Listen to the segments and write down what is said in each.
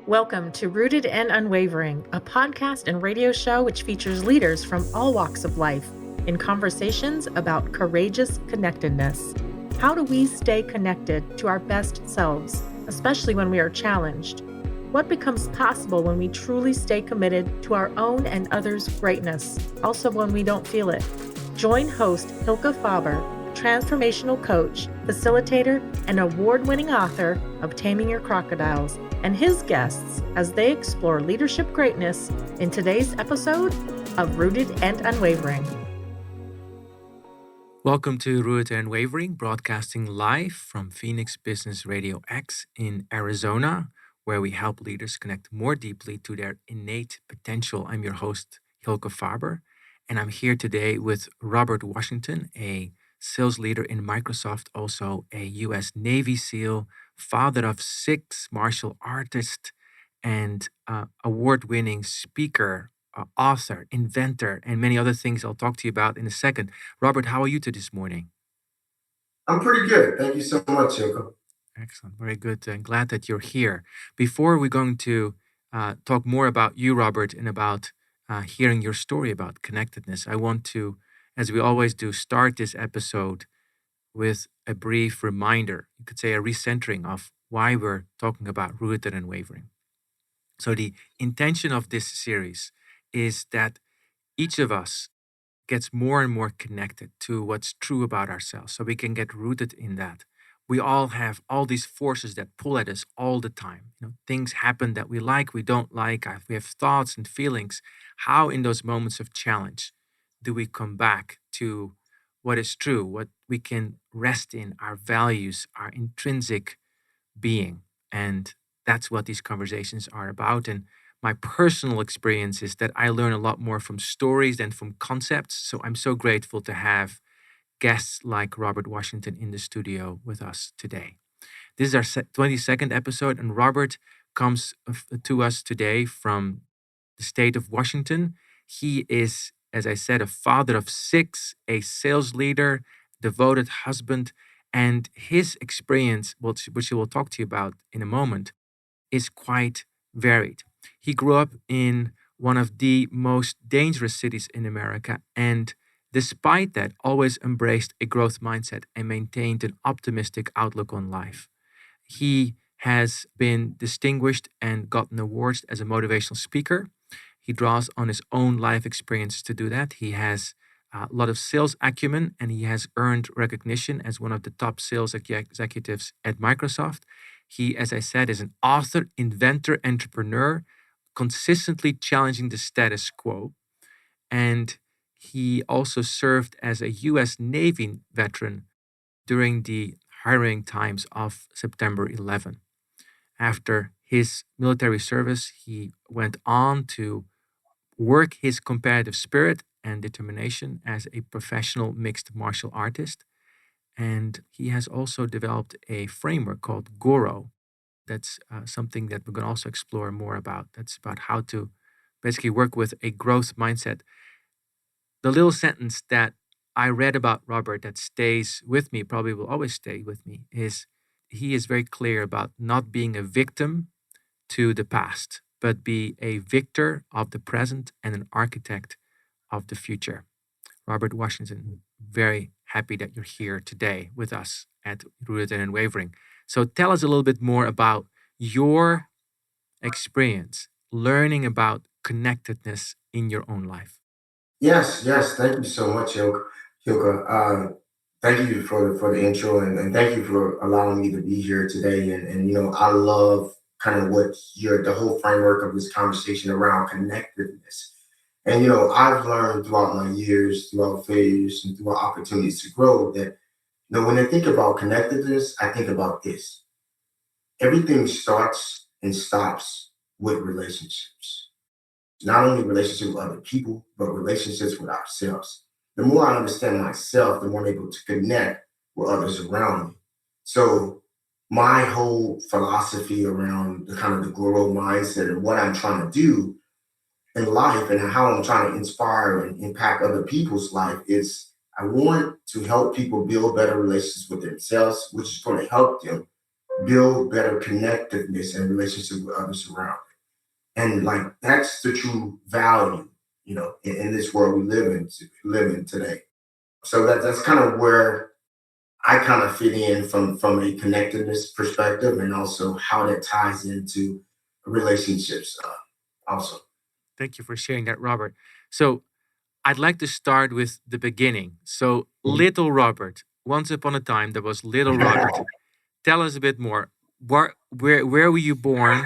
Welcome to Rooted and Unwavering, a podcast and radio show which features leaders from all walks of life in conversations about courageous connectedness. How do we stay connected to our best selves, especially when we are challenged? What becomes possible when we truly stay committed to our own and others' greatness, also when we don't feel it? Join host Hilke Faber, transformational coach, facilitator, and award-winning author of Taming Your Crocodiles, and his guests as they explore leadership greatness in today's episode of Rooted and Unwavering. Welcome to Rooted and Unwavering, broadcasting live from Phoenix Business RadioX in Arizona, where we help leaders connect more deeply to their innate potential. I'm your host, Hilke Faber, and I'm here today with Robert Washington, a sales leader in Microsoft, also a U.S. Navy SEAL, father of 6 martial artists, and award-winning speaker, author, inventor, and many other things I'll talk to you about in a second. Robert, how are you this morning? I'm pretty good. Thank you so much, Hilke. Excellent. Very good. And glad that you're here. Before we're going to talk more about you, Robert, and about hearing your story about connectedness, I want to, as we always do, start this episode with a brief reminder. You could say a recentering of why we're talking about Rooted and Wavering. So the intention of this series is that each of us gets more and more connected to what's true about ourselves, so we can get rooted in that. We all have all these forces that pull at us all the time. Things happen that we like, we don't like. We have thoughts and feelings. How, in those moments of challenge, do we come back to what is true, what we can rest in, our values, our intrinsic being? And that's what these conversations are about. And my personal experience is that I learn a lot more from stories than from concepts. So I'm so grateful to have guests like Robert Washington in the studio with us today. This is our 22nd episode, and Robert comes to us today from the state of Washington. He is, as I said, a father of 6, a sales leader, devoted husband, and his experience, which he will talk to you about in a moment, is quite varied. He grew up in one of the most dangerous cities in America, and despite that, always embraced a growth mindset and maintained an optimistic outlook on life. He has been distinguished and gotten awards as a motivational speaker. He draws on his own life experience to do that. He has a lot of sales acumen, and he has earned recognition as one of the top sales executives at Microsoft. He, as I said, is an author, inventor, entrepreneur, consistently challenging the status quo. And he also served as a U.S. Navy veteran during the harrowing times of September 11. After his military service, he went on to work his competitive spirit and determination as a professional mixed martial artist. And he has also developed a framework called Goro. That's something that we're going to also explore more about. That's about how to basically work with a growth mindset. The little sentence that I read about Robert that stays with me, probably will always stay with me, is he is very clear about not being a victim to the past, but be a victor of the present and an architect of the future. Robert Washington, very happy that you're here today with us at Rooted and Unwavering. So tell us a little bit more about your experience learning about connectedness in your own life. Yes. Thank you so much, Hilke. Thank you for the intro, and thank you for allowing me to be here today. And I love kind of what the whole framework of this conversation around connectedness. And I've learned throughout my years, throughout failures, and throughout opportunities to grow that when I think about connectedness, I think about this. Everything starts and stops with relationships. Not only relationships with other people, but relationships with ourselves. The more I understand myself, the more I'm able to connect with others around me. So my whole philosophy around the kind of the growth mindset and what I'm trying to do in life and how I'm trying to inspire and impact other people's life is I want to help people build better relationships with themselves, which is going to help them build better connectiveness and relationship with others around. And like that's the true value, in this world we live in today. So that's kind of where I kind of fit in from a connectedness perspective, and also how that ties into relationships. Also, Thank you for sharing that, Robert. So I'd like to start with the beginning. So, little Robert, once upon a time, there was little Robert. Tell us a bit more. Where were you born?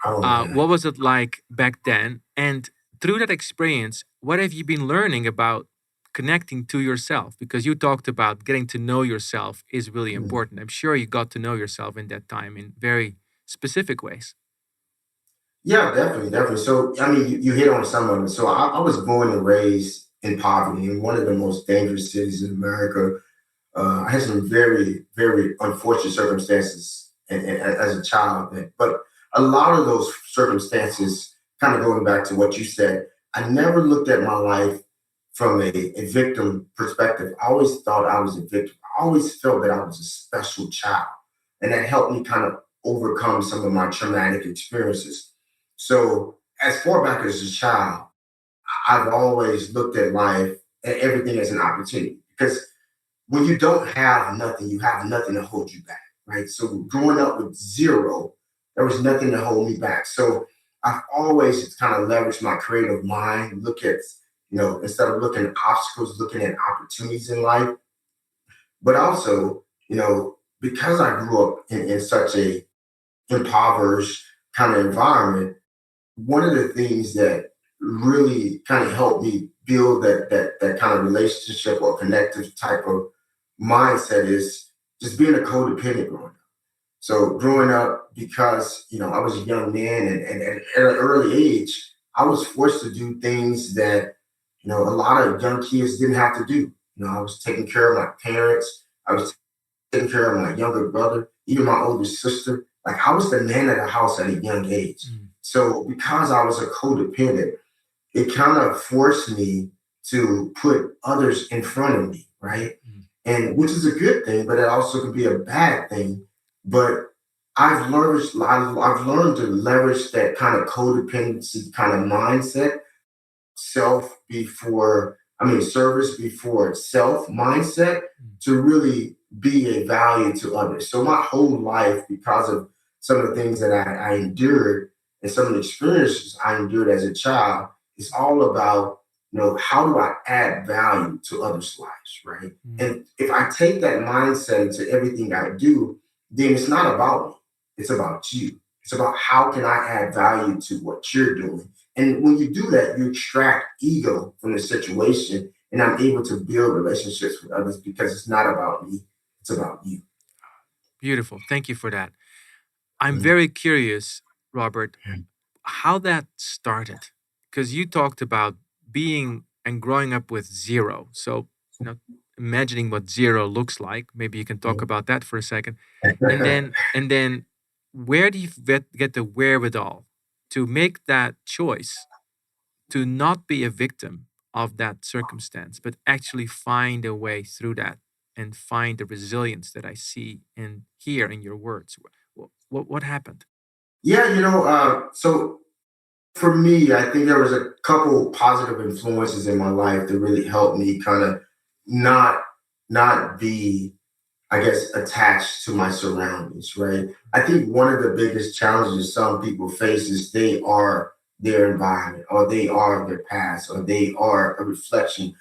oh man. What was it like back then? And through that experience, what have you been learning about connecting to yourself? Because you talked about getting to know yourself is really Mm. important. I'm sure you got to know yourself in that time in very specific ways. Yeah, definitely, definitely. So, I mean, you hit on some of it. So, I was born and raised in poverty in one of the most dangerous cities in America. I had some very, very unfortunate circumstances as a child, but a lot of those circumstances, kind of going back to what you said, I never looked at my life from a victim perspective. I always thought I was a victim. I always felt that I was a special child, and that helped me kind of overcome some of my traumatic experiences. So, as far back as a child, I've always looked at life and everything as an opportunity, because when you don't have nothing, you have nothing to hold you back, right? So growing up with zero, there was nothing to hold me back. So I've always kind of leveraged my creative mind, look at, instead of looking at obstacles, looking at opportunities in life. But also, because I grew up in such a impoverished kind of environment, one of the things that really kind of helped me build that kind of relationship or connective type of mindset is just being a codependent growing up. So growing up, because I was a young man, and at an early age, I was forced to do things that a lot of young kids didn't have to do. I was taking care of my parents. I was taking care of my younger brother, even my older sister. Like, I was the man of the house at a young age. Mm, So because I was a codependent, it kind of forced me to put others in front of me, right? mm, And which is a good thing, but it also can be a bad thing. But I've learned to leverage that kind of codependency kind of mindset, self before, I mean, service before self mindset, mm. to really be a value to others. So my whole life, because of some of the things that I endured and some of the experiences I endured as a child, is all about, how do I add value to others' lives, right? Mm. And if I take that mindset into everything I do, then it's not about me. It's about you. It's about how can I add value to what you're doing. And when you do that, you extract ego from the situation, and I'm able to build relationships with others because it's not about me, it's about you. Beautiful. Thank you for that. I'm Mm. very curious, Robert, how that started. Because you talked about being and growing up with zero. So, imagining what zero looks like. Maybe you can talk about that for a second. And then where do you get the wherewithal to make that choice to not be a victim of that circumstance, but actually find a way through that and find the resilience that I see and hear in your words? What happened? Yeah, so for me, I think there was a couple positive influences in my life that really helped me kind of not not be, I guess, attached to my surroundings, right? I think one of the biggest challenges some people face is they are their environment, or they are their past, or they are a reflection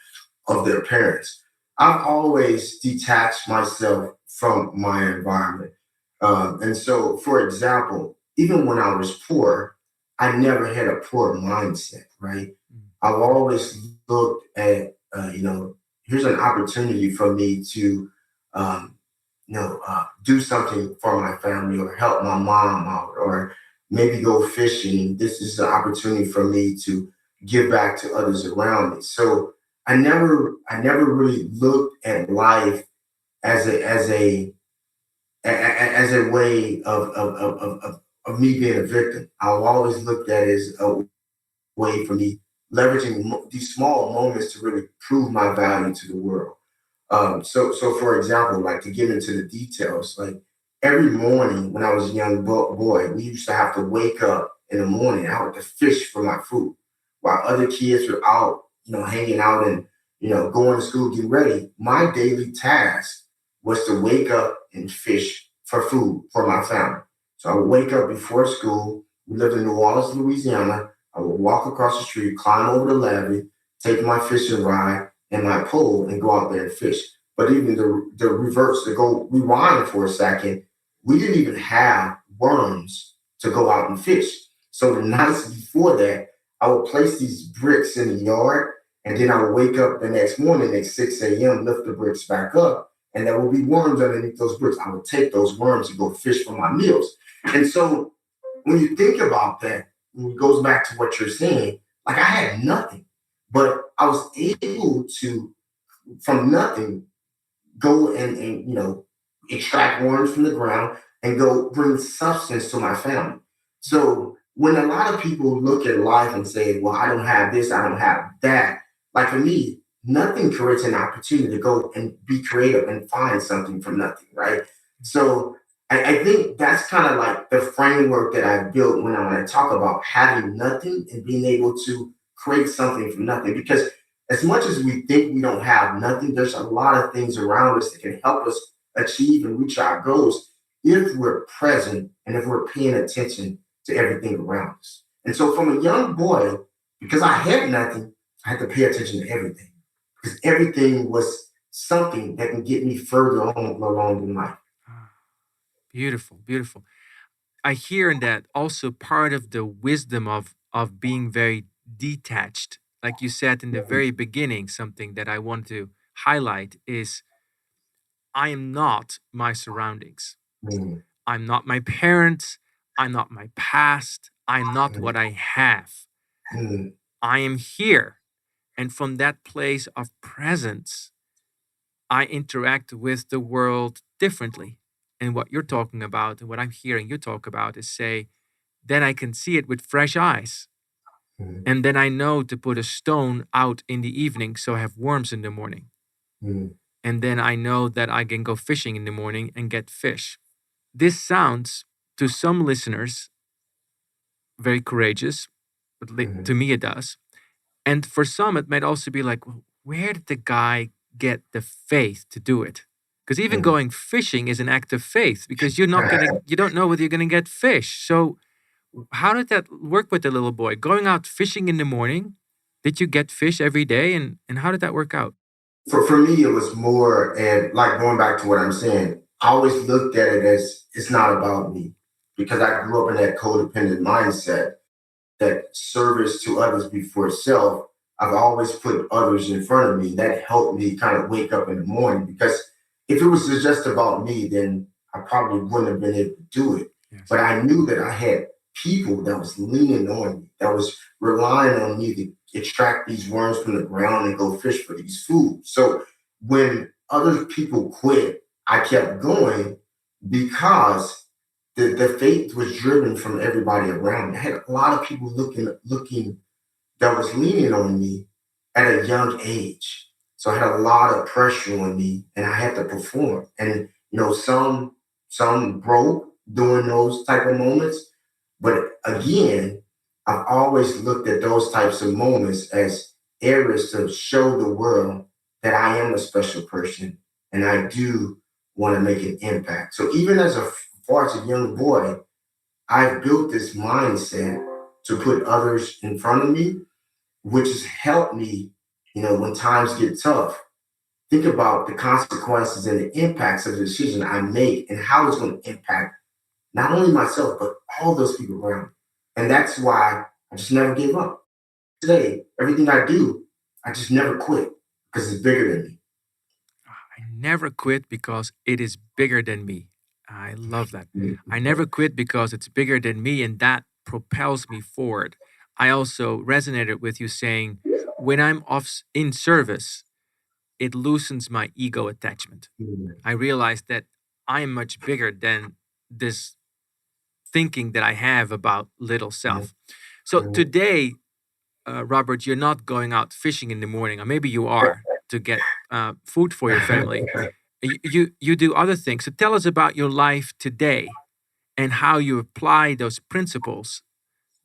of their parents. I've always detached myself from my environment. And so, for example, even when I was poor, I never had a poor mindset, right? Mm, I've always looked at, here's an opportunity for me to, do something for my family, or help my mom out, or maybe go fishing. This is an opportunity for me to give back to others around me. So I never really looked at life as a way of me being a victim. I've always looked at it as a way for me leveraging these small moments to really prove my value to the world. So for example, like, to get into the details, like every morning when I was a young boy, we used to have to wake up in the morning. I had to fish for my food while other kids were out, hanging out and, going to school, getting ready. My daily task was to wake up and fish for food for my family. So I would wake up before school. We lived in New Orleans, Louisiana. I would walk across the street, climb over the levee, take my fishing rod and my pole and go out there and fish. But even the reverse, to go rewind for a second, we didn't even have worms to go out and fish. So the nights before that, I would place these bricks in the yard, and then I would wake up the next morning at 6 a.m., lift the bricks back up, and there would be worms underneath those bricks. I would take those worms and go fish for my meals. And so when you think about that, when it goes back to what you're saying, like I had nothing, but I was able to, from nothing, go and extract worms from the ground and go bring substance to my family. So when a lot of people look at life and say, well, I don't have this, I don't have that, like for me, nothing creates an opportunity to go and be creative and find something from nothing, right? So I think that's kind of like the framework that I built when I talk about having nothing and being able to create something from nothing. Because as much as we think we don't have nothing, there's a lot of things around us that can help us achieve and reach our goals if we're present and if we're paying attention to everything around us. And so from a young boy, because I had nothing, I had to pay attention to everything because everything was something that can get me further on along in life. Beautiful, beautiful. I hear in that also part of the wisdom of being very detached. Like you said in the very beginning, something that I want to highlight is I am not my surroundings. Mm, I'm not my parents. I'm not my past. I'm not mm, what I have. mm, I am here. And from that place of presence, I interact with the world differently. And what you're talking about, and what I'm hearing you talk about, is say, then I can see it with fresh eyes. mm, And then I know to put a stone out in the evening so I have worms in the morning. mm, And then I know that I can go fishing in the morning and get fish. This sounds to some listeners very courageous, but to mm, me it does. And for some, it might also be like, well, where did the guy get the faith to do it? Because even mm. going fishing is an act of faith because you don't know whether you're gonna get fish. So how did that work with the little boy? Going out fishing in the morning, did you get fish every day? And how did that work out? For me, it was more, and like going back to what I'm saying, I always looked at it as it's not about me because I grew up in that codependent mindset that service to others before self. I've always put others in front of me. That helped me kind of wake up in the morning because if it was just about me, then I probably wouldn't have been able to do it. Yes. But I knew that I had people that was leaning on me, that was relying on me to extract these worms from the ground and go fish for these foods. So when other people quit, I kept going because the faith was driven from everybody around me. I had a lot of people looking that was leaning on me at a young age. So I had a lot of pressure on me and I had to perform. And some broke during those type of moments. But again, I've always looked at those types of moments as areas to show the world that I am a special person and I do want to make an impact. So even as far as a young boy, I've built this mindset to put others in front of me, which has helped me, when times get tough, think about the consequences and the impacts of the decision I make and how it's going to impact not only myself, but all those people around me. And that's why I just never gave up. Today, everything I do, I just never quit because it's bigger than me. I never quit because it is bigger than me. I love that. I never quit because it's bigger than me, and that propels me forward. I also resonated with you saying, when I'm in service, it loosens my ego attachment. I realize that I am much bigger than this thinking that I have about little self. So today, Robert, you're not going out fishing in the morning, or maybe you are to get food for your family. you do other things. So tell us about your life today and how you apply those principles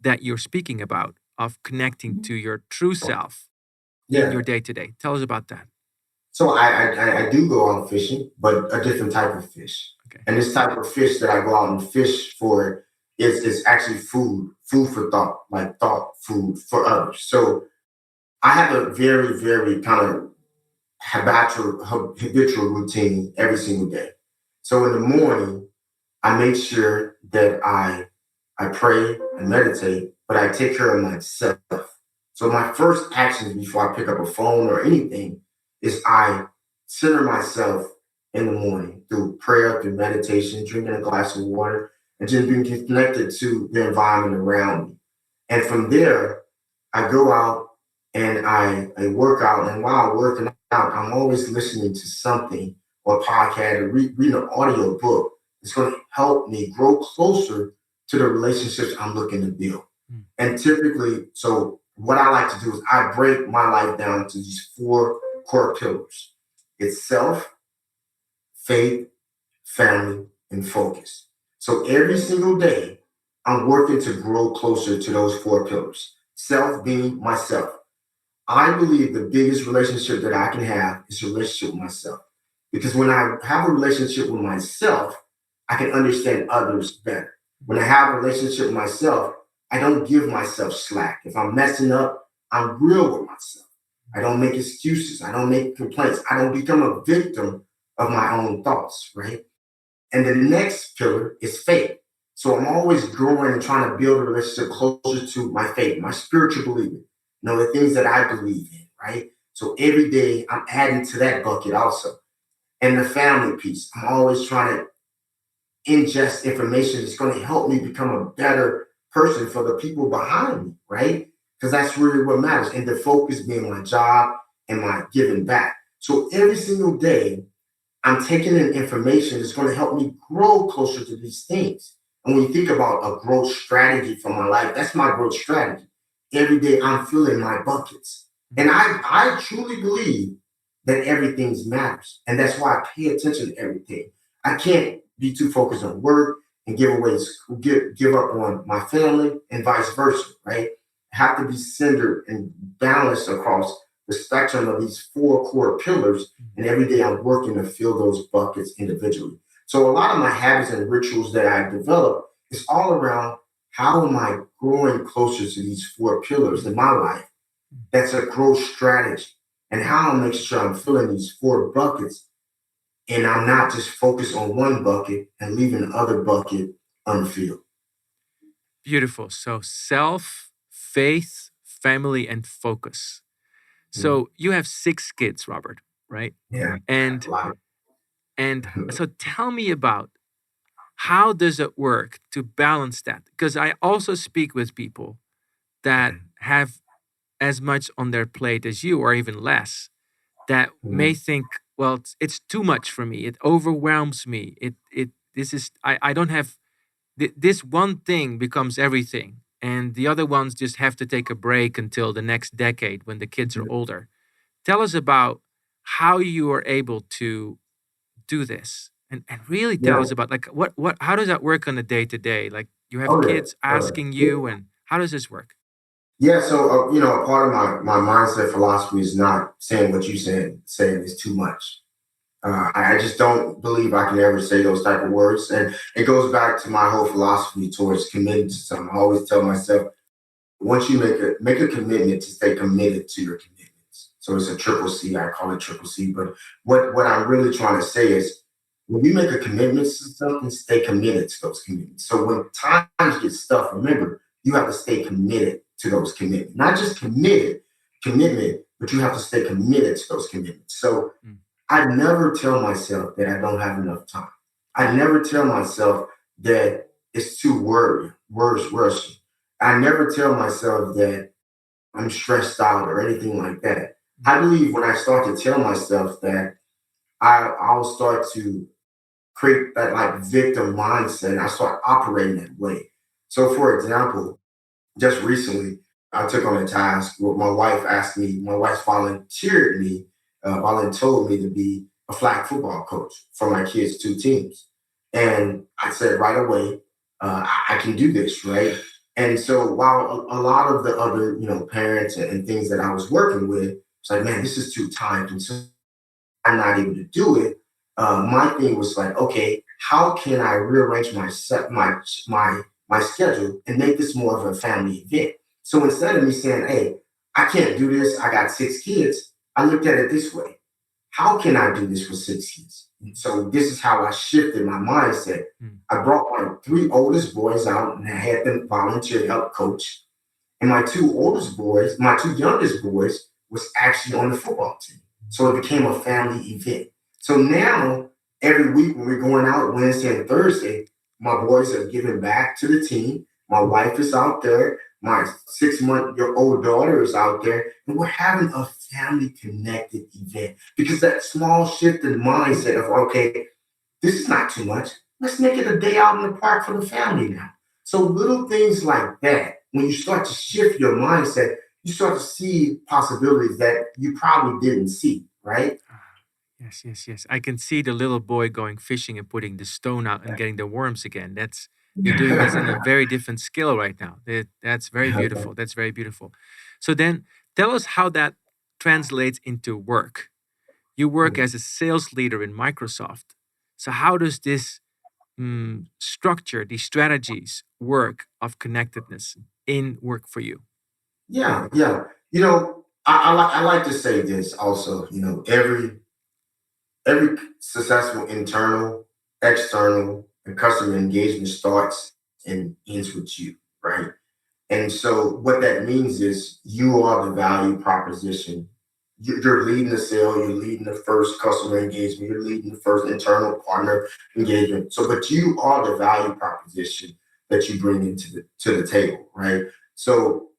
that you're speaking about of connecting to your true self in Yeah. your day to day. Tell us about that. So I do go out fishing, but a different type of fish. Okay. And this type of fish that I go out and fish for is actually food for thought, like thought food for others. So I have a very, very kind of habitual routine every single day. So in the morning, I make sure that I pray and meditate, but I take care of myself. So my first actions before I pick up a phone or anything is I center myself in the morning through prayer, through meditation, drinking a glass of water, and just being connected to the environment around me. And from there, I go out and I work out. And while working out, I'm always listening to something or podcast or reading an audio book. It's going to help me grow closer to the relationships I'm looking to build. Mm. And typically, so what I like to do is I break my life down to these four core pillars. It's self, faith, family, and focus. So every single day, I'm working to grow closer to those four pillars. Self being myself. I believe the biggest relationship that I can have is a relationship with myself. Because when I have a relationship with myself, I can understand others better. When I have a relationship with myself, I don't give myself slack. If I'm messing up, I'm real with myself. I don't make excuses. I don't make complaints. I don't become a victim of my own thoughts, right? And the next pillar is faith. So I'm always growing and trying to build a relationship closer to my faith, my spiritual believing, the things that I believe in, right? So every day I'm adding to that bucket also. And the family piece, I'm always trying to ingest information that's going to help me become a better person for the people behind me, right? Because that's really what matters. And the focus being my job and my giving back. So every single day, I'm taking in information that's going to help me grow closer to these things. And when you think about a growth strategy for my life, that's my growth strategy. Every day I'm filling my buckets. And I truly believe that everything matters. And that's why I pay attention to everything. I can't be too focused on work and give up on my family and vice versa, right? I have to be centered and balanced across the spectrum of these four core pillars. And every day I'm working to fill those buckets individually. So a lot of my habits and rituals that I develop is all around how am I growing closer to these four pillars in my life? That's a growth strategy. And how I make sure I'm filling these four buckets and I'm not just focused on one bucket and leaving the other bucket unfilled. Beautiful. So self, faith, family, and focus. So you have 6 kids, Robert, right? Yeah, And a lot. so tell me about how does it work to balance that? Because I also speak with people that have as much on their plate as you or even less that may think, well, it's too much for me. It overwhelms me. It this is I don't have this one thing becomes everything and the other ones just have to take a break until the next decade when the kids are older. Tell us about how you are able to do this and really tell Yeah. us about like what how does that work on a day to day? Like you have Oh yeah. kids asking you and how does this work? Yeah, so a part of my mindset philosophy is not saying what you saying is too much. I just don't believe I can ever say those type of words, and it goes back to my whole philosophy towards committing to something. I always tell myself, once you make a commitment to stay committed to your commitments. So it's a triple C. I call it triple C. But what I'm really trying to say is, when you make a commitment to something, stay committed to those commitments. So when times get tough, remember you have to stay committed to those commitments. Not just commitment, but you have to stay committed to those commitments. So Mm. I never tell myself that I don't have enough time. I never tell myself that it's too worrisome. I never tell myself that I'm stressed out or anything like that. I believe when I start to tell myself that, I'll start to create that like victim mindset. And I start operating that way. So, for example, just recently, I took on a task where my wife volunteered me, voluntold me to be a flag football coach for my kids' two teams. And I said right away, I can do this, right? And so while a lot of the other, parents and things that I was working with, it's like, man, this is too time consuming. I'm not able to do it. My thing was like, okay, how can I rearrange my schedule and make this more of a family event? So instead of me saying, hey, I can't do this, I got six kids, I looked at it this way: how can I do this with six kids? And so this is how I shifted my mindset. Mm. I brought my three oldest boys out and I had them volunteer to help coach. And my two youngest boys was actually on the football team. So it became a family event. So now every week when we're going out Wednesday and Thursday, my boys are giving back to the team. My wife is out there. My 6-month-old daughter is out there. And we're having a family connected event because that small shift in mindset of, okay, this is not too much. Let's make it a day out in the park for the family now. So little things like that, when you start to shift your mindset, you start to see possibilities that you probably didn't see, right? Ah, yes, yes, yes. I can see the little boy going fishing and putting the stone out and getting the worms again. That's You're doing this in a very different skill right now. That's very beautiful. That's very beautiful. So then tell us how that translates into work. You work as a sales leader in Microsoft. So how does this structure, these strategies work of connectedness in work for you? Yeah, yeah. I like to say this also. Every successful internal, external, and customer engagement starts and ends with you, right? And so what that means is you are the value proposition. You're leading the sale, you're leading the first customer engagement, you're leading the first internal partner engagement. So, but you are the value proposition that you bring into the table, right? So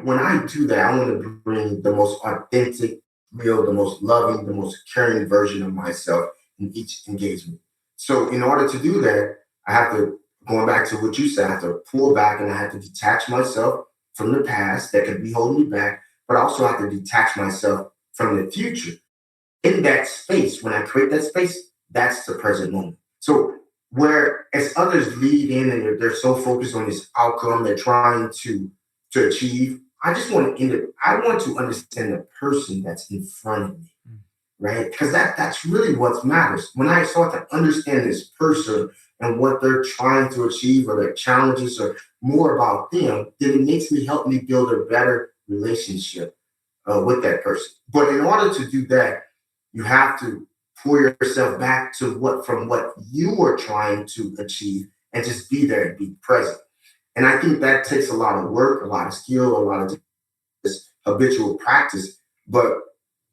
when I do that, I want to bring the most authentic, real, the most loving, the most caring version of myself in each engagement. So in order to do that, I have to, going back to what you said, I have to pull back and I have to detach myself from the past that could be holding me back, but I also have to detach myself from the future. In that space, when I create that space, that's the present moment. So whereas others lead in and they're so focused on this outcome they're trying to achieve, I just want to end it. I want to understand the person that's in front of me, Mm. right? Because that's really what matters. When I start to understand this person and what they're trying to achieve or their challenges or more about them, then it makes me help me build a better relationship with that person. But in order to do that, you have to pull yourself back to what you were trying to achieve and just be there and be present. And I think that takes a lot of work, a lot of skill, a lot of just habitual practice. But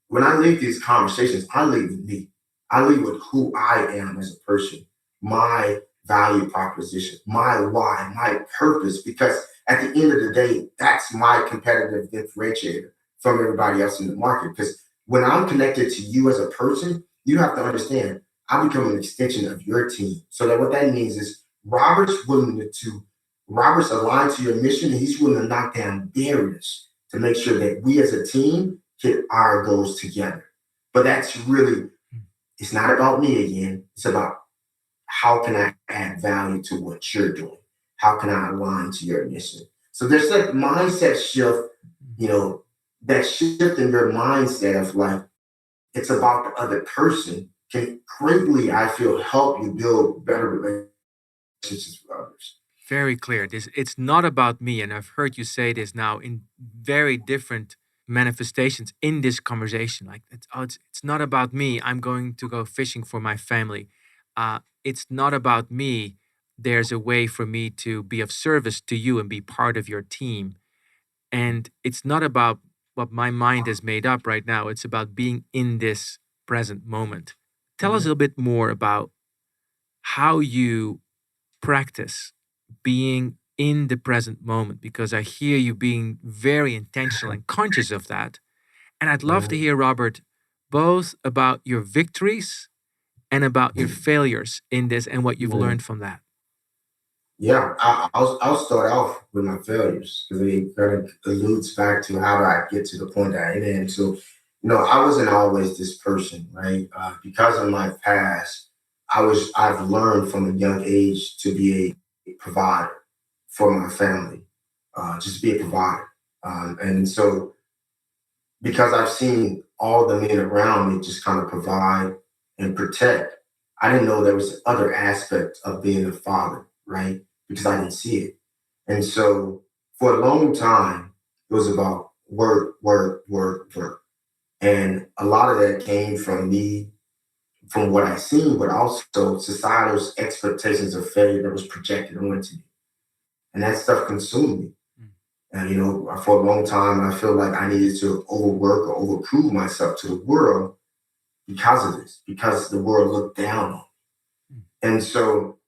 when I leave these conversations, I leave with me. I leave with who I am as a person, my value proposition, my why, my purpose, because at the end of the day, that's my competitive differentiator from everybody else in the market. Because when I'm connected to you as a person, you have to understand I become an extension of your team. So that what that means is Robert's aligned to your mission and he's willing to knock down barriers to make sure that we as a team hit our goals together. But that's really, it's not about me again. It's about how can I add value to what you're doing? How can I align to your mission? So there's that mindset shift, you know, that shift in your mindset of like, it's about the other person can greatly, I feel, help you build better relationships with others. Very clear. It's not about me, and I've heard you say this now in very different manifestations in this conversation. Like it's not about me. I'm going to go fishing for my family. It's not about me. There's a way for me to be of service to you and be part of your team. And it's not about what my mind has made up right now. It's about being in this present moment. Tell us a Mhm. little bit more about how you practice being in the present moment, because I hear you being very intentional and conscious of that. And I'd love to hear, Robert, both about your victories and about your failures in this and what you've Mhm. learned from that. Yeah, I'll start off with my failures because it kind of alludes back to how I get to the point that I am. So, I wasn't always this person, right? Because of my past, I've learned from a young age to be a provider for my family, just be a provider. And so because I've seen all the men around me just kind of provide and protect, I didn't know there was other aspects of being a father, right? Because I didn't see it. And so for a long time, it was about work, work, work, work. And a lot of that came from me, from what I seen, but also societal's expectations of failure that was projected onto me. And that stuff consumed me. Mm. And for a long time, I feel like I needed to overwork or overprove myself to the world because of this, because the world looked down on me. Mm. And so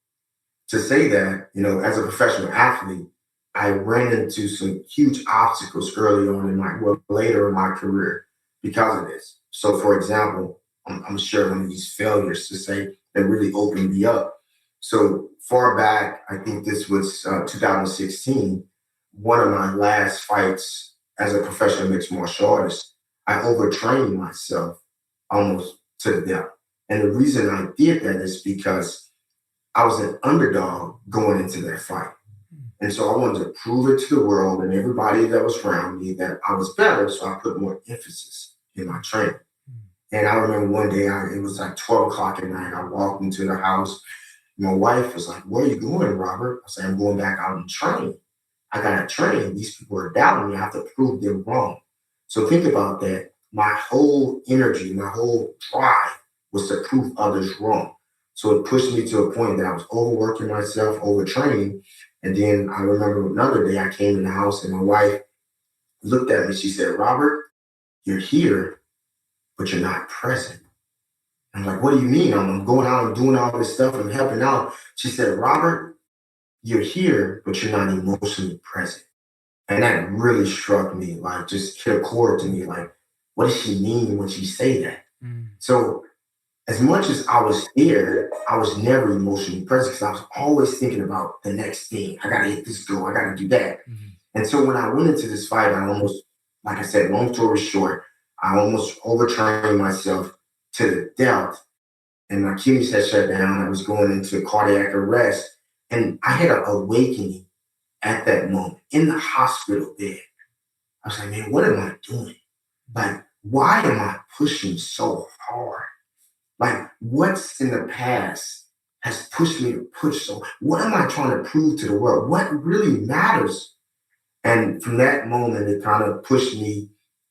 to say that, as a professional athlete, I ran into some huge obstacles early on later in my career because of this. So, for example, I'm sure one of these failures to say that really opened me up. So far back, I think this was 2016, one of my last fights as a professional mixed martial artist, I overtrained myself almost to the death. And the reason I did that is because I was an underdog going into that fight. And so I wanted to prove it to the world and everybody that was around me that I was better. So I put more emphasis in my training. And I remember one day, it was like 12 o'clock at night. I walked into the house. My wife was like, "Where are you going, Robert?" I said, "I'm going back out and train. I got to train. These people are doubting me. I have to prove them wrong." So think about that. My whole energy, my whole drive was to prove others wrong. So it pushed me to a point that I was overworking myself, overtraining. And then I remember another day I came in the house and my wife looked at me. She said, "Robert, you're here, but you're not present." I'm like, "What do you mean? I'm going out and doing all this stuff and helping out." She said, "Robert, you're here, but you're not emotionally present." And that really struck me, like just hit a chord to me. Like, what does she mean when she say that? Mm. So as much as I was there, I was never emotionally present because I was always thinking about the next thing. I gotta hit this goal, I gotta do that. Mhm. And so when I went into this fight, I almost, like I said, long story short, I almost overtrained myself to the death and my kidneys had shut down. I was going into cardiac arrest. And I had an awakening at that moment in the hospital bed. I was like, "Man, what am I doing? Like, why am I pushing so hard? Like, what's in the past has pushed me to push so? What am I trying to prove to the world? What really matters?" And from that moment, it kind of pushed me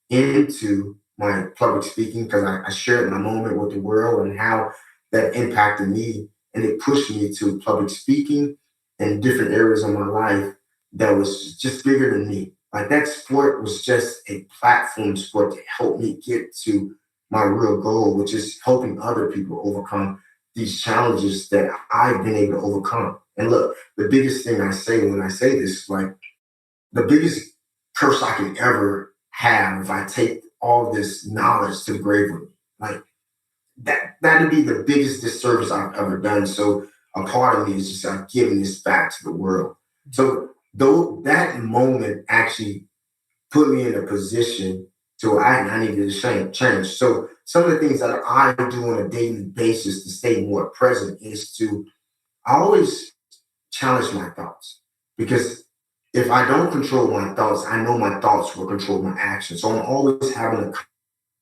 into my public speaking because I shared my moment with the world and how that impacted me. And it pushed me to public speaking in different areas of my life that was just bigger than me. Like that sport was just a platform sport to help me get to my real goal, which is helping other people overcome these challenges that I've been able to overcome. And look, the biggest thing I say when I say this, like, the biggest curse I can ever have if I take all this knowledge to the grave with me. Like that'd be the biggest disservice I've ever done. So a part of me is just like giving this back to the world. So though that moment actually put me in a position to I needed to change. So some of the things that I do on a daily basis to stay more present is to I always challenge my thoughts because if I don't control my thoughts, I know my thoughts will control my actions. So I'm always having a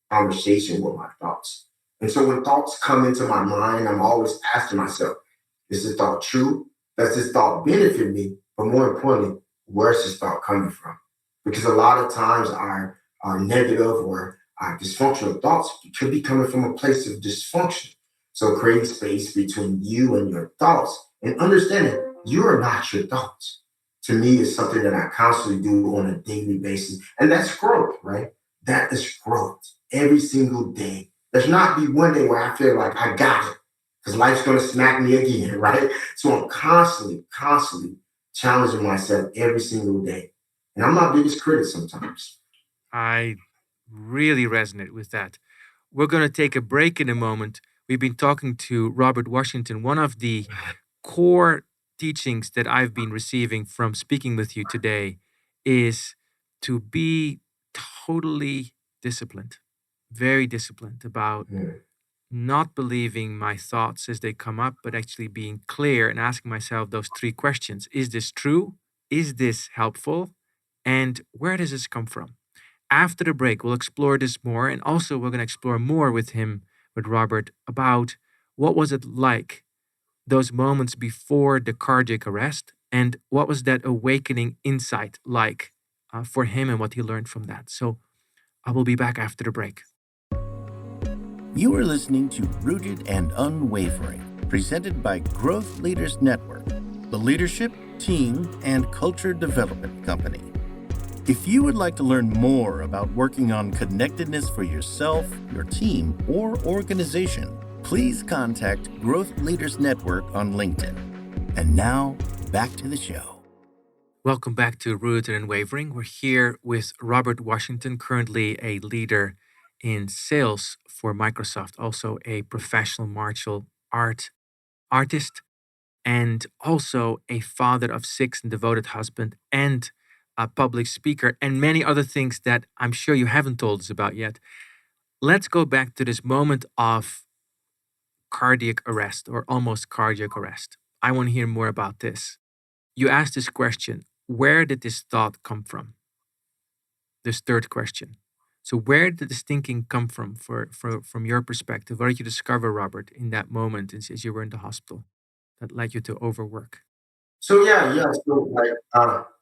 conversation with my thoughts. And so when thoughts come into my mind, I'm always asking myself, is this thought true? Does this thought benefit me? But more importantly, where's this thought coming from? Because a lot of times our negative or our dysfunctional thoughts could be coming from a place of dysfunction. So create space between you and your thoughts and understanding you are not your thoughts. To me, is something that I constantly do on a daily basis. And that's growth, right? That is growth every single day. There's not be one day where I feel like I got it because life's going to smack me again, right? So I'm constantly challenging myself every single day. And I'm my biggest critic sometimes. I really resonate with that. We're going to take a break in a moment. We've been talking to Robert Washington. One of the core teachings that I've been receiving from speaking with you today is to be totally disciplined. very disciplined about mm, not believing my thoughts as they come up, but actually being clear and asking myself those three questions. Is this true? Is this helpful? And where does this come from? After the break, we'll explore this more. And also, we're going to explore more with him, with Robert, about what was it like, those moments before the cardiac arrest, and what was that awakening insight like for him and what he learned from that. So I will be back after the break. You are listening to Rooted and Unwavering, presented by Growth Leaders Network, the leadership, team, and culture development company. If you would like to learn more about working on connectedness for yourself, your team, or organization, please contact Growth Leaders Network on LinkedIn. And now, back to the show. Welcome back to Rooted and Wavering. We're here with Robert Washington, currently a leader in sales for Microsoft, also a professional martial artist, and also a father of six and devoted husband and a public speaker, and many other things that I'm sure you haven't told us about yet. Let's go back to this moment of cardiac arrest or almost cardiac arrest. I want to hear more about this. You asked this question, where did this thought come from? This third question. So where did this thinking come from your perspective? What did you discover, Robert, in that moment as you were in the hospital that led you to overwork? So yeah. So like,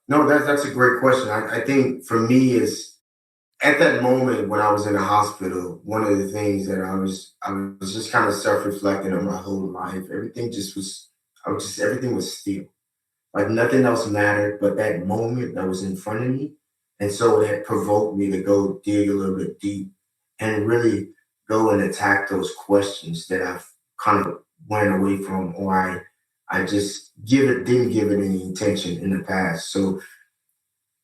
no, that's a great question. I think for me is at that moment when I was in the hospital, one of the things that I was just kind of self-reflecting on my whole life. Everything was still. Like nothing else mattered but that moment that was in front of me. And so that provoked me to go dig a little bit deep and really go and attack those questions that I've kind of went away from, or I just didn't give it any attention in the past. So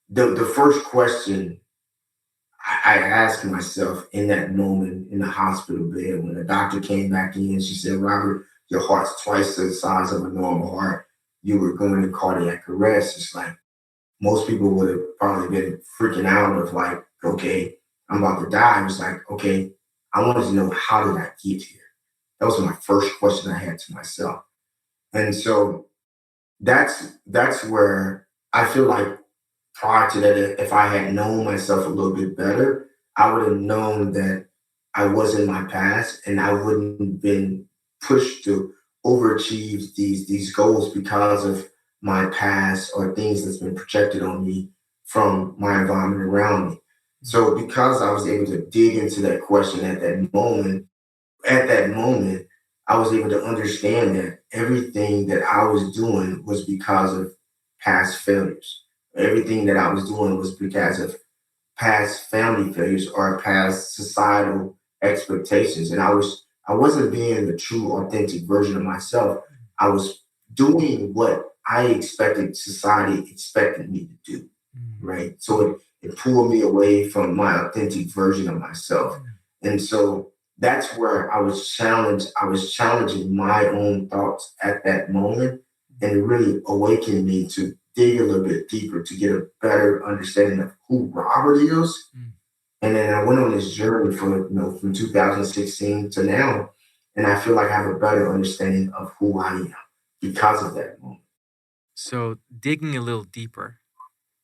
the first question I asked myself in that moment in the hospital bed when the doctor came back in, she said, Robert, your heart's twice the size of a normal heart. You were going to cardiac arrest. It's like most people would have probably been freaking out of like, okay, I'm about to die. I was like, okay, I wanted to know, how did I get here? That was my first question I had to myself. And so that's where I feel like prior to that, if I had known myself a little bit better, I would have known that I was in my past and I wouldn't have been pushed to overachieve these goals because of my past or things that's been projected on me from my environment around me. So because I was able to dig into that question at that moment, I was able to understand that everything that I was doing was because of past failures. Everything that I was doing was because of past family failures or past societal expectations. And I wasn't being the true authentic version of myself. I was doing what I expected society expected me to do. Right. So it pulled me away from my authentic version of myself. And so that's where I was challenged. I was challenging my own thoughts at that moment, and it really awakened me to dig a little bit deeper to get a better understanding of who Robert is. And then I went on this journey from 2016 to now, and I feel like I have a better understanding of who I am because of that moment. So digging a little deeper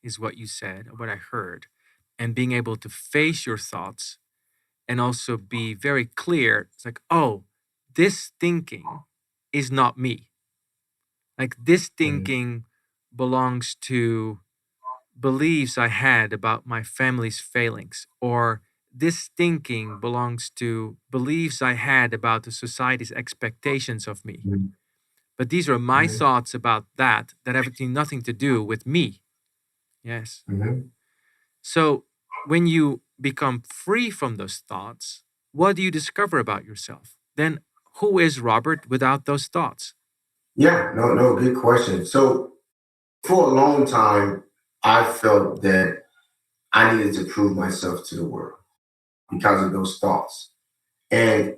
is what you said, what I heard, and being able to face your thoughts and also be very clear. It's like, oh, this thinking is not me. Like this Mhm, thinking belongs to beliefs I had about my family's failings, or this thinking belongs to beliefs I had about the society's expectations of me. mhm, But these are my mhm, thoughts about that have actually nothing to do with me. Yes. mhm. So when you become free from those thoughts, what do you discover about yourself? Then who is Robert without those thoughts? Yeah, no, good question. So for a long time, I felt that I needed to prove myself to the world because of those thoughts. And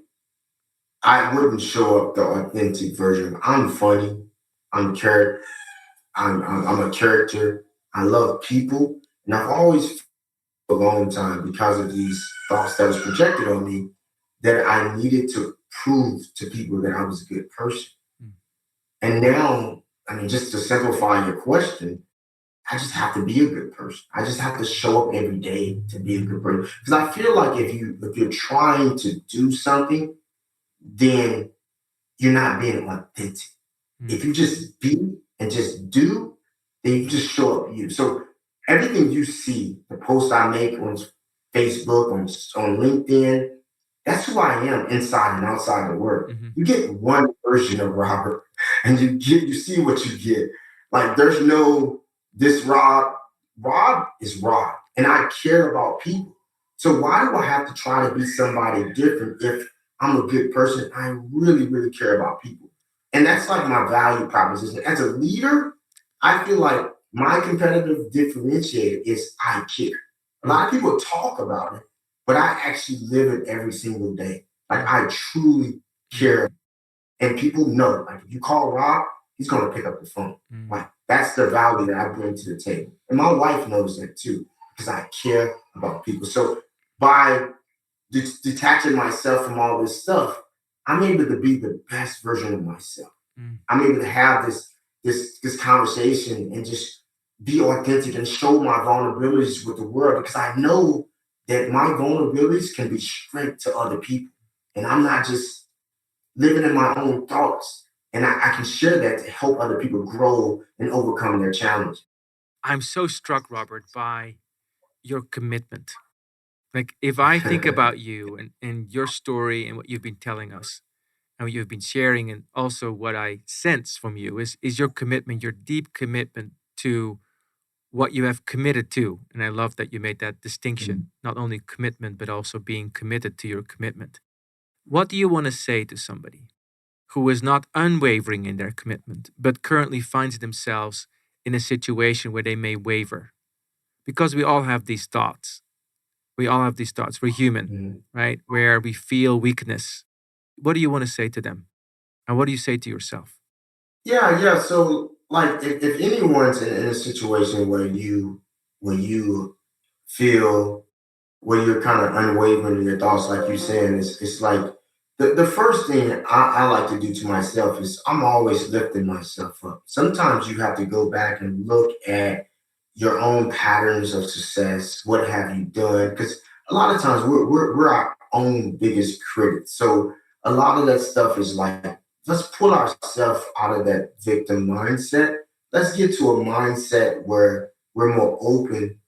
I wouldn't show up the authentic version. I'm funny. I'm I'm a character. I love people, and I've always a long time because of these thoughts that was projected on me that I needed to prove to people that I was a good person. Mm. And now, I mean, just to simplify your question, I just have to be a good person. I just have to show up every day to be a good person. Because I feel like if you're trying to do something, then you're not being authentic. Mm. If you just be and just do, then you just show up you. So everything you see, the posts I make on Facebook, on LinkedIn, that's who I am inside and outside the work. Mhm. You get one version of Robert, and you see what you get. Like there's no this Rob. Rob is Rob, and I care about people. So why do I have to try to be somebody different if I'm a good person? I really, really care about people. And that's like my value proposition. As a leader, I feel like my competitive differentiator is I care. A lot of people talk about it, but I actually live it every single day. Like I truly care. And people know, like if you call Rob, he's gonna pick up the phone. Mm. Like that's the value that I bring to the table. And my wife knows that too, because I care about people. So by detaching myself from all this stuff, I'm able to be the best version of myself. Mm. I'm able to have this conversation and just be authentic and show my vulnerabilities with the world because I know that my vulnerabilities can be strength to other people. And I'm not just living in my own thoughts. And I can share that to help other people grow and overcome their challenge. I'm so struck, Robert, by your commitment. Like, if I think about you and your story and what you've been telling us and what you've been sharing, and also what I sense from you is your commitment, your deep commitment to what you have committed to. And I love that you made that distinction, not only commitment, but also being committed to your commitment. What do you want to say to somebody who is not unwavering in their commitment, but currently finds themselves in a situation where they may waver? Because we all have these thoughts. We all have these thoughts. We're human, Mhm. right? Where we feel weakness. What do you want to say to them? And what do you say to yourself? Yeah. So like if anyone's in a situation where you feel where you're kind of unwavering in your thoughts, like you're saying, it's like the first thing I like to do to myself is I'm always lifting myself up. Sometimes you have to go back and look at your own patterns of success. What have you done? Because a lot of times we're our own biggest critics. So a lot of that stuff is like, let's pull ourselves out of that victim mindset. Let's get to a mindset where we're more open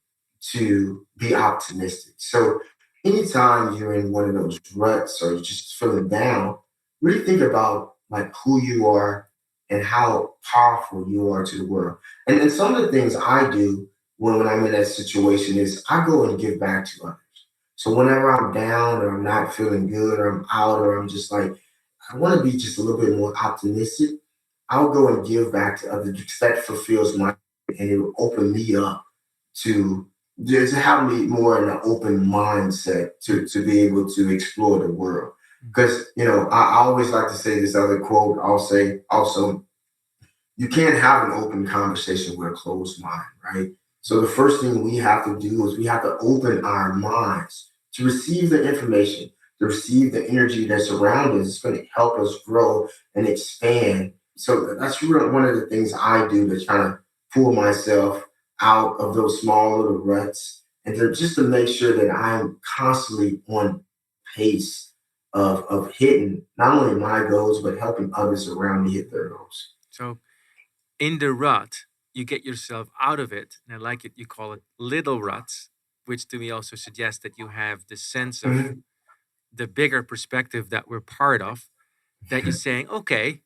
to be optimistic. So anytime you're in one of those ruts or you're just feeling down, really think about like who you are and how powerful you are to the world. And some of the things I do when I'm in that situation is I go and give back to others. So whenever I'm down or I'm not feeling good or I'm out or I'm just like, I want to be just a little bit more optimistic, I'll go and give back to others because that fulfills my and it will open me up to just have me more in an open mindset to be able to explore the world. Because, I always like to say this other quote. I'll say also, you can't have an open conversation with a closed mind, right? So the first thing we have to do is we have to open our minds to receive the information, to receive the energy that's around us. It's going to help us grow and expand. So that's really one of the things I do to try to pull myself out of those small little ruts and just to make sure that I'm constantly on pace of hitting not only my goals, but helping others around me hit their goals. So, in the rut, you get yourself out of it. And I like it. You call it little ruts, which to me also suggests that you have the sense of Mhm. the bigger perspective that we're part of, that you're saying, okay,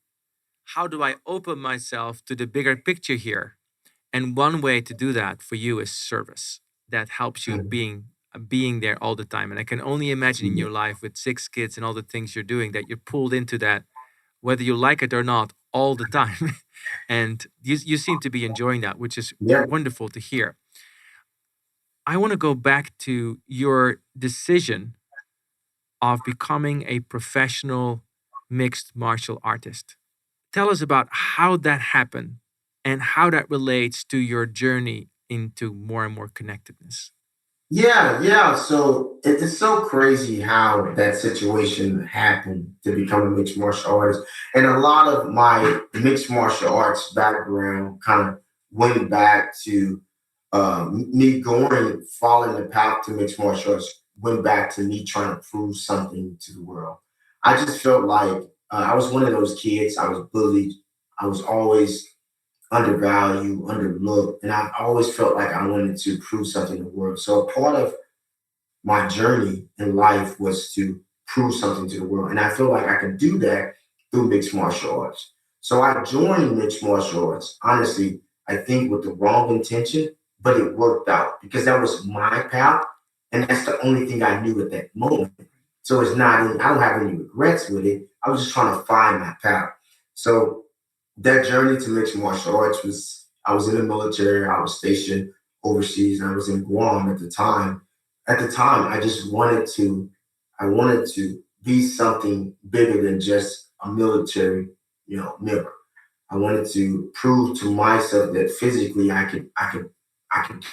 how do I open myself to the bigger picture here? And one way to do that for you is service. That helps you Mhm. being there all the time. And I can only imagine in your life with 6 kids and all the things you're doing that you're pulled into that, whether you like it or not, all the time. And you seem to be enjoying that, which is Yeah. wonderful to hear. I want to go back to your decision of becoming a professional mixed martial artist. Tell us about how that happened and how that relates to your journey into more and more connectedness. Yeah, yeah. So it's so crazy how that situation happened to become a mixed martial artist. And a lot of my mixed martial arts background kind of went back to me going, following the path to mixed martial arts, went back to me trying to prove something to the world. I just felt like I was one of those kids. I was bullied. I was always undervalued, underlooked, and I've always felt like I wanted to prove something to the world. So part of my journey in life was to prove something to the world. And I feel like I can do that through mixed martial arts. So I joined mixed martial arts, honestly, I think with the wrong intention, but it worked out because that was my path. And that's the only thing I knew at that moment. So it's not, I don't have any regrets with it. I was just trying to find my path. So that journey to mixed martial arts was, I was in the military, I was stationed overseas, and I was in Guam at the time I just wanted to, I wanted to be something bigger than just a military, member. I wanted to prove to myself that physically I could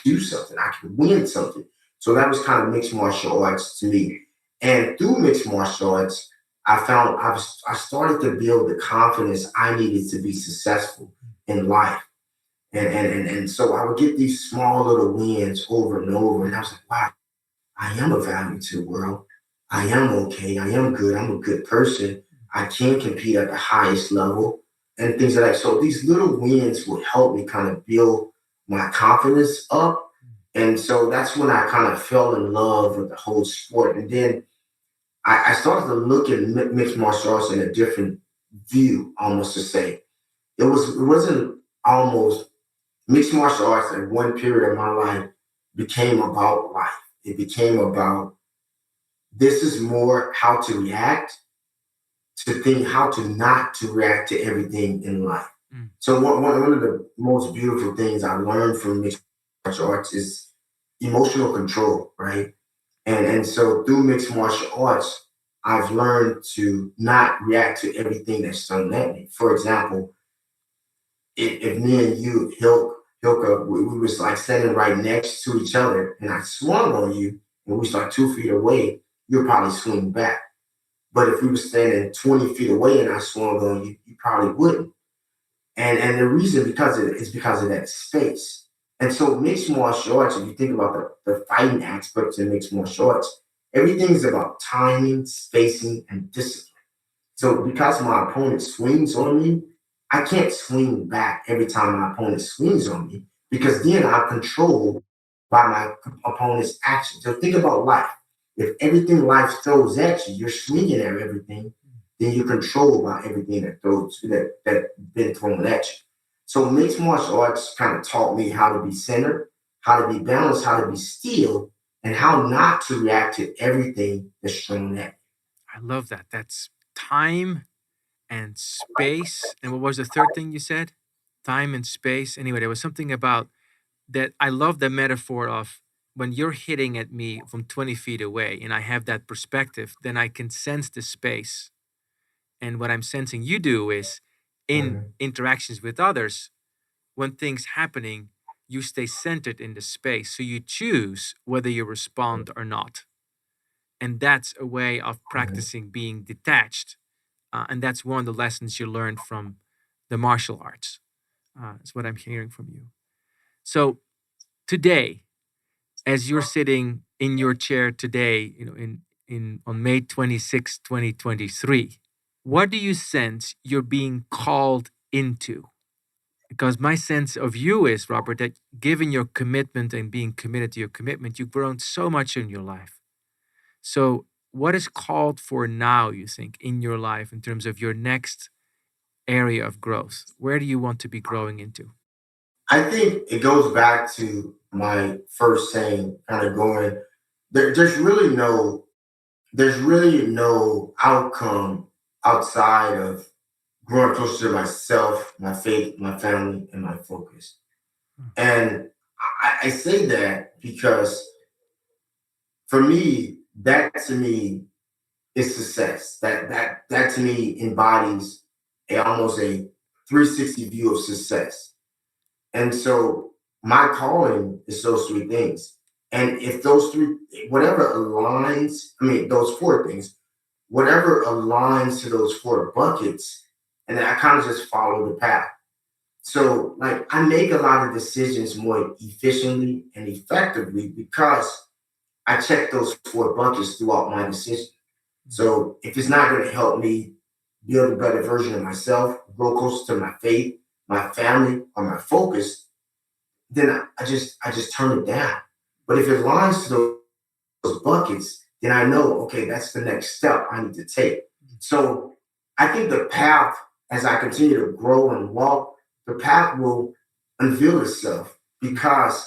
do something, I could win something. So that was kind of mixed martial arts to me. And through mixed martial arts, I started to build the confidence I needed to be successful in life. And so I would get these small little wins over and over. And I was like, wow, I am a value to the world. I am okay. I am good. I'm a good person. I can compete at the highest level and things like that. So these little wins would help me kind of build my confidence up. And so that's when I kind of fell in love with the whole sport. And then I started to look at mixed martial arts in a different view, almost to say. It wasn't almost mixed martial arts at one period of my life became about life. It became about this is more how to react to think how to not to react to everything in life. Mm. So one of the most beautiful things I learned from mixed martial arts is emotional control, right? And so through mixed martial arts, I've learned to not react to everything that's thrown at me. For example, if me and you, Hilka, we was like standing right next to each other, and I swung on you, and we was like 2 feet away, you'll probably swing back. But if we were standing 20 feet away and I swung on you, you probably wouldn't. And the reason because of it is because of that space. And so mixed martial arts, if you think about the fighting aspects in mixed martial arts, everything is about timing, spacing, and discipline. So because my opponent swings on me, I can't swing back every time my opponent swings on me because then I'm controlled by my opponent's action. So think about life. If everything life throws at you, you're swinging at everything, then you're controlled by everything that been thrown at you. So mixed martial arts kind of taught me how to be centered, how to be balanced, how to be still, and how not to react to everything that's thrown at me. I love that. That's time and space. And what was the third thing you said? Time and space. Anyway, there was something about that. I love the metaphor of when you're hitting at me from 20 feet away and I have that perspective, then I can sense the space. And what I'm sensing you do is in Mhm. interactions with others, when things happening, you stay centered in the space. So you choose whether you respond or not. And that's a way of Mhm. practicing being detached. And that's one of the lessons you learned from the martial arts. Is what I'm hearing from you. So today, as you're sitting in your chair today, in on May 26, 2023, what do you sense you're being called into? Because my sense of you is, Robert, that given your commitment and being committed to your commitment, you've grown so much in your life. So, what is called for now, you think, in your life in terms of your next area of growth? Where do you want to be growing into? I think it goes back to my first saying, kind of going, there's really no outcome outside of growing closer to myself, my faith, my family, and my focus. Hmm. And I say that because for me, that to me is success. That to me embodies almost a 360 view of success. And so my calling is those three things. And if those three, whatever aligns, those four things, whatever aligns to those four buckets, and then I kind of just follow the path. So, like, I make a lot of decisions more efficiently and effectively because I check those four buckets throughout my decision. So, if it's not going to help me build a better version of myself, grow closer to my faith, my family, or my focus, then I just turn it down. But if it aligns to those buckets, then I know, okay, that's the next step I need to take. So I think the path, as I continue to grow and walk, the path will unveil itself because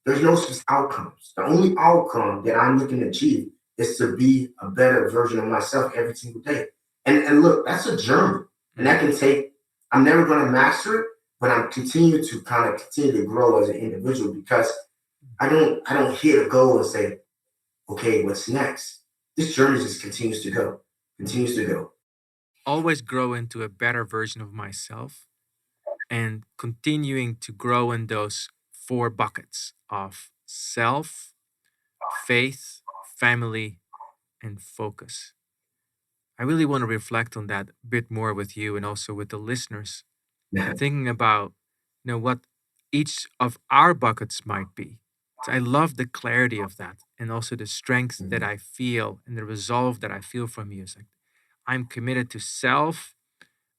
there's no specific outcomes. The only outcome that I'm looking to achieve is to be a better version of myself every single day. And look, that's a journey. And that can take, I'm never going to master it, but I'm continue to grow as an individual because I don't hit a goal and say, okay, what's next? This journey just continues to go. Always grow into a better version of myself and continuing to grow in those four buckets of self, faith, family, and focus. I really want to reflect on that a bit more with you and also with the listeners, Yeah. thinking about what each of our buckets might be. So I love the clarity of that and also the strength that I feel and the resolve that I feel from you. It's like I'm committed to self,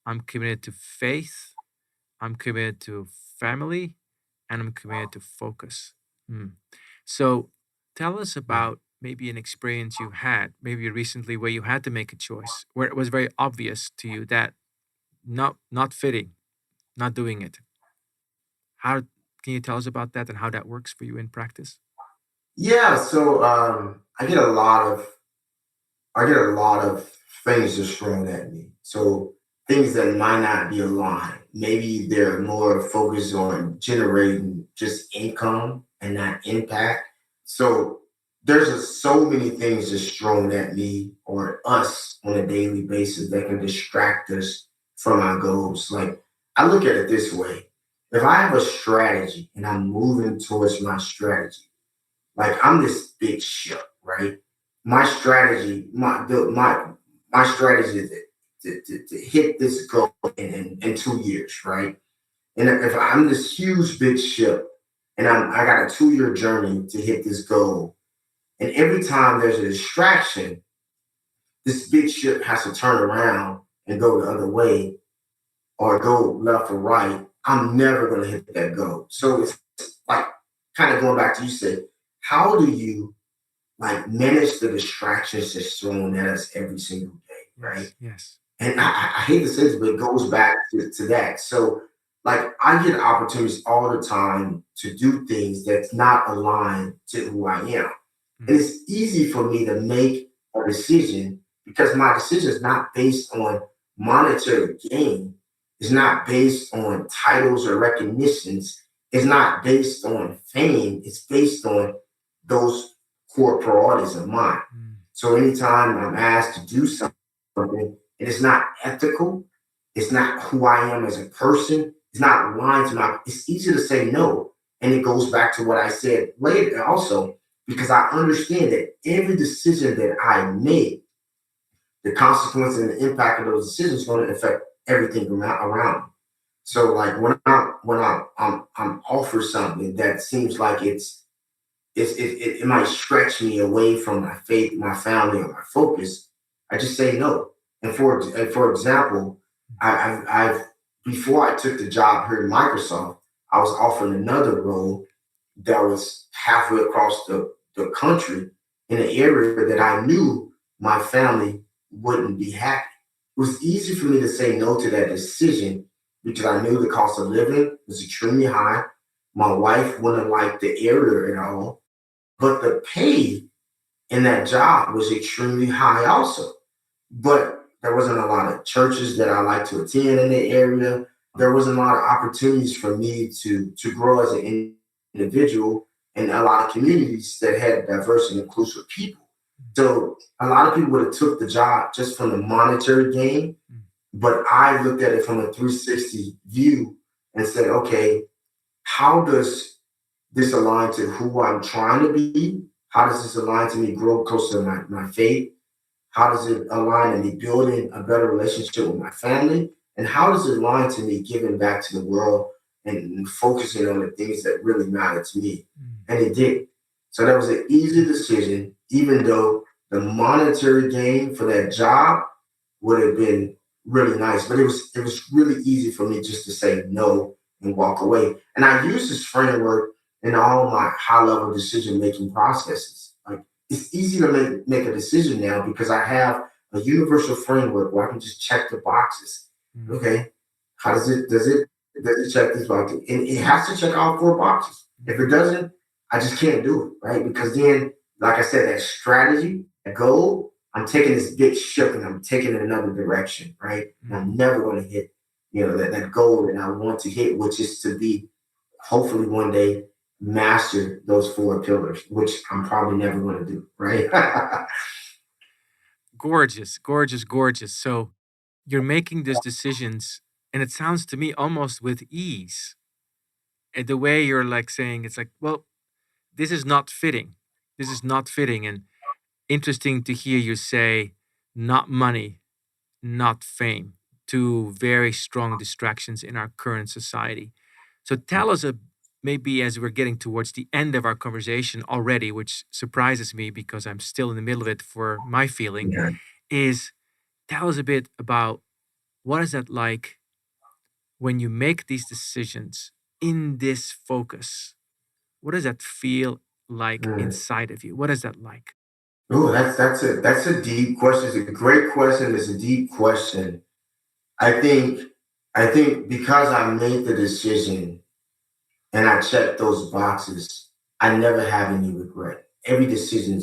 I'm committed to faith, I'm committed to family, and I'm committed to focus. Hmm. So tell us about maybe an experience you had, maybe recently, where you had to make a choice, where it was very obvious to you that not fitting, not doing it. How can you tell us about that and how that works for you in practice? Yeah, so I get a lot of things just thrown at me. So things that might not be aligned. Maybe they're more focused on generating just income and not impact. So there's just so many things just thrown at me or us on a daily basis that can distract us from our goals. Like I look at it this way. If I have a strategy and I'm moving towards my strategy, like I'm this big ship, right? My strategy, my strategy is to hit this goal in 2 years, right? And if I'm this huge big ship and I got a 2 year journey to hit this goal, and every time there's a distraction, this big ship has to turn around and go the other way or go left or right. I'm never going to hit that goal. So it's like kind of going back to you said, how do you like manage the distractions that's thrown at us every single day, right? Yes. And I hate to say this, but it goes back to that. So, like, I get opportunities all the time to do things that's not aligned to who I am. And it's easy for me to make a decision because my decision is not based on monetary gain, it's not based on titles or recognitions, it's not based on fame, it's based on those core priorities of mine. So anytime I'm asked to do something, it is not ethical, it's not who I am as a person, it's not aligned to my, it's easy to say no. And it goes back to what I said later also, because I understand that every decision that I make, the consequence and the impact of those decisions is going to affect everything around me. So like when I'm offered something that seems like it might stretch me away from my faith, my family, or my focus, I just say no. And for example, I've before I took the job here at Microsoft, I was offered another role that was halfway across the country in an area that I knew my family wouldn't be happy. It was easy for me to say no to that decision because I knew the cost of living was extremely high. My wife wouldn't like the area at all, but the pay in that job was extremely high also. But there wasn't a lot of churches that I like to attend in the area. There wasn't a lot of opportunities for me to grow as an individual in a lot of communities that had diverse and inclusive people. So a lot of people would have took the job just from the monetary gain, but I looked at it from a 360 view and said, okay, how does this align to who I'm trying to be? How does this align to me grow closer to my faith? How does it align to me building a better relationship with my family? And how does it align to me giving back to the world and focusing on the things that really matter to me? And it did. So that was an easy decision, even though the monetary gain for that job would have been really nice. But it was really easy for me just to say no and walk away. And I use this framework in all my high level decision making processes. Like it's easy to make a decision now because I have a universal framework where I can just check the boxes. Okay, how does it check these boxes? And it has to check all four boxes. If it doesn't, I just can't do it, right? Because then, like I said, that strategy, that goal, I'm taking this big ship and I'm taking it another direction, right? And I'm never going to hit, that goal that I want to hit, which is to be hopefully one day master those four pillars, which I'm probably never going to do, right? Gorgeous, gorgeous, gorgeous. So you're making these decisions, and it sounds to me almost with ease. And the way you're like saying, it's like, well, this is not fitting. This is not fitting. And interesting to hear you say, not money, not fame, two very strong distractions in our current society. So tell us maybe as we're getting towards the end of our conversation already, which surprises me because I'm still in the middle of it for my feeling, Yeah. is tell us a bit about what is that like when you make these decisions in this focus? What does that feel like Mm. inside of you? What is that like? Oh, that's a deep question. It's a great question. It's a deep question. I think I think because I made the decision and I checked those boxes, I never have any regret. Every decision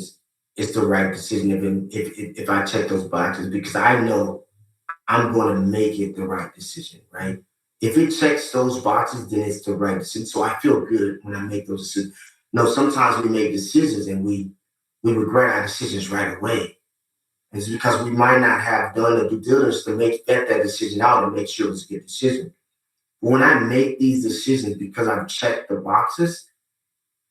is the right decision if I check those boxes because I know I'm going to make it the right decision, right? If it checks those boxes, then it's the right decision. So I feel good when I make those decisions. Sometimes we make decisions and we regret our decisions right away. It's because we might not have done the due diligence to vet that decision out and make sure it's a good decision. But when I make these decisions because I've checked the boxes,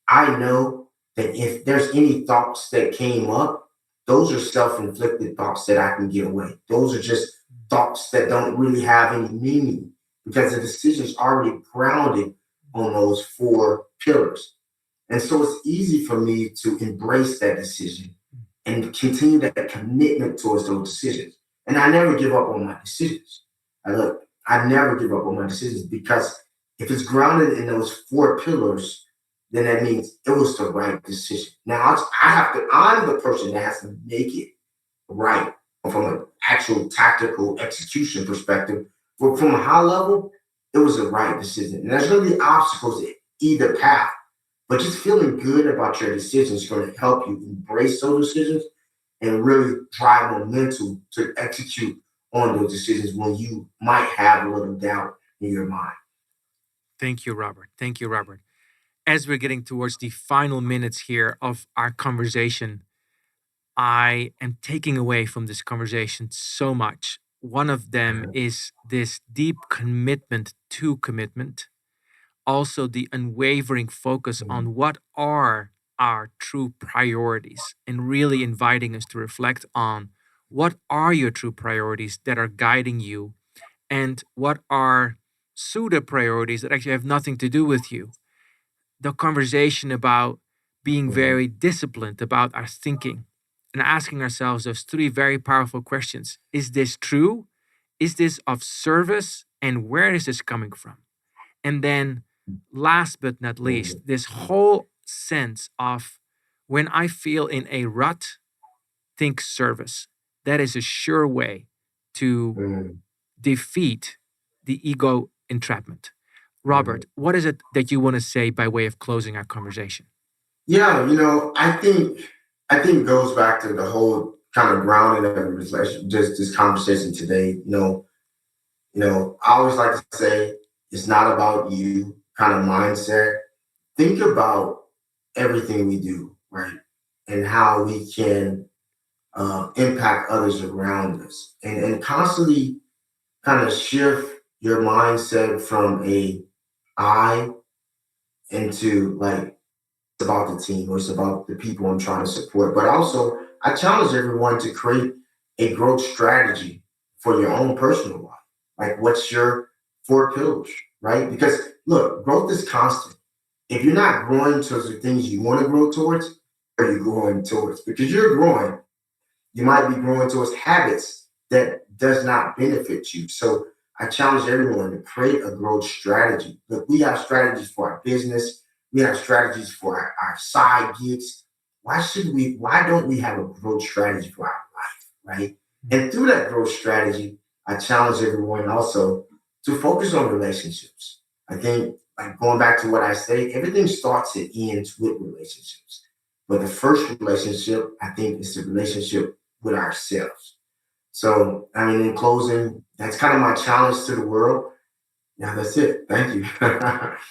I know that if there's any thoughts that came up, those are self-inflicted thoughts that I can get away. Those are just thoughts that don't really have any meaning because the decision is already grounded on those four pillars. And so it's easy for me to embrace that decision and continue that commitment towards those decisions. And I never give up on my decisions. I never give up on my decisions because if it's grounded in those four pillars, then that means it was the right decision. Now I'm the person that has to make it right from an actual tactical execution perspective. But from a high level, it was the right decision. And there's going to be obstacles in either path. But just feeling good about your decisions is going to help you embrace those decisions and really drive momentum to execute on those decisions when you might have a little doubt in your mind. Thank you, Robert. Thank you, Robert. As we're getting towards the final minutes here of our conversation, I am taking away from this conversation so much. One of them is this deep commitment to commitment, also the unwavering focus on what are our true priorities, and really inviting us to reflect on what are your true priorities that are guiding you, and what are pseudo priorities that actually have nothing to do with you. The conversation about being Mhm. very disciplined about our thinking and asking ourselves those three very powerful questions. Is this true? Is this of service? And where is this coming from? And then, last but not least, this whole sense of when I feel in a rut, think service. That is a sure way to Mhm. defeat the ego entrapment. Mhm. Robert, what is it that you want to say by way of closing our conversation? Yeah, I think it goes back to the whole kind of grounding of the just this conversation today. I always like to say it's not about you kind of mindset. Think about everything we do, right? And how we can impact others around us and constantly kind of shift your mindset from a I into like it's about the team or it's about the people I'm trying to support. But also, I challenge everyone to create a growth strategy for your own personal life. Like, what's your 4 pillars, right? Because look, growth is constant. If you're not growing towards the things you want to grow towards, what are you growing towards? Because you're growing, you might be growing towards habits that does not benefit you. So I challenge everyone to create a growth strategy. Look, we have strategies for our business. We have strategies for our side gigs. Why don't we have a growth strategy for our life, right? And through that growth strategy, I challenge everyone also to focus on relationships. I think, like going back to what I say, everything starts and ends with relationships. But the first relationship, I think, is the relationship with ourselves. So, I mean, in closing, that's kind of my challenge to the world. Yeah, that's it. Thank you.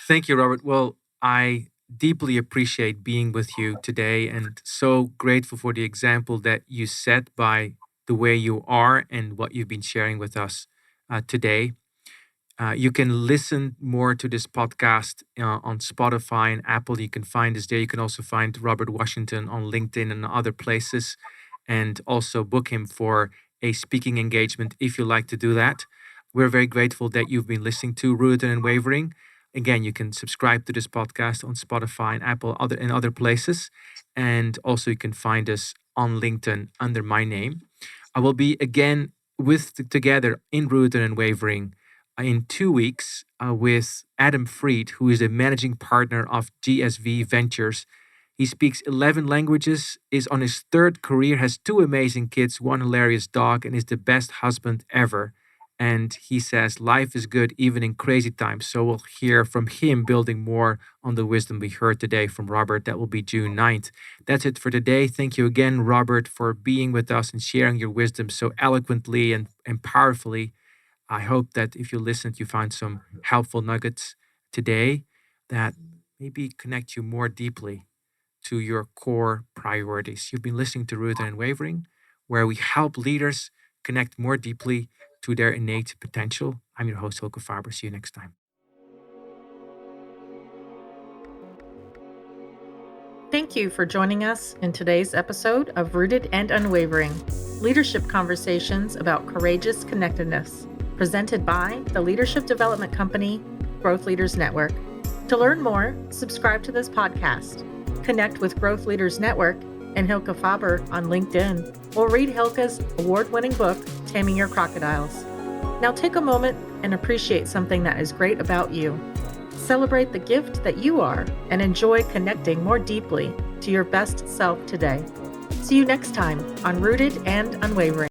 Thank you, Robert. Well, I deeply appreciate being with you today and so grateful for the example that you set by the way you are and what you've been sharing with us today. You can listen more to this podcast on Spotify and Apple. You can find us there. You can also find Robert Washington on LinkedIn and other places, and also book him for a speaking engagement if you like to do that. We're very grateful that you've been listening to Rooted and Wavering. Again, you can subscribe to this podcast on Spotify and Apple and other places. And also you can find us on LinkedIn under my name. I will be again together in Rooted and Wavering in 2 weeks with Adam Fried, who is the managing partner of GSV Ventures. He speaks 11 languages, is on his 3rd career, has 2 amazing kids, 1 hilarious dog, and is the best husband ever. And he says life is good even in crazy times. So we'll hear from him building more on the wisdom we heard today from Robert. That will be June 9th. That's it for today. Thank you again, Robert, for being with us and sharing your wisdom so eloquently and powerfully. I hope that if you listened, you found some helpful nuggets today that maybe connect you more deeply to your core priorities. You've been listening to Rooted and Wavering, where we help leaders connect more deeply to their innate potential. I'm your host, Hilke Faber. See you next time. Thank you for joining us in today's episode of Rooted and Unwavering, leadership conversations about courageous connectedness, presented by the leadership development company, Growth Leaders Network. To learn more, subscribe to this podcast, connect with Growth Leaders Network and Hilke Faber on LinkedIn, or read Hilke's award-winning book, Taming Your Crocodiles. Now take a moment and appreciate something that is great about you. Celebrate the gift that you are and enjoy connecting more deeply to your best self today. See you next time on Rooted and Unwavering.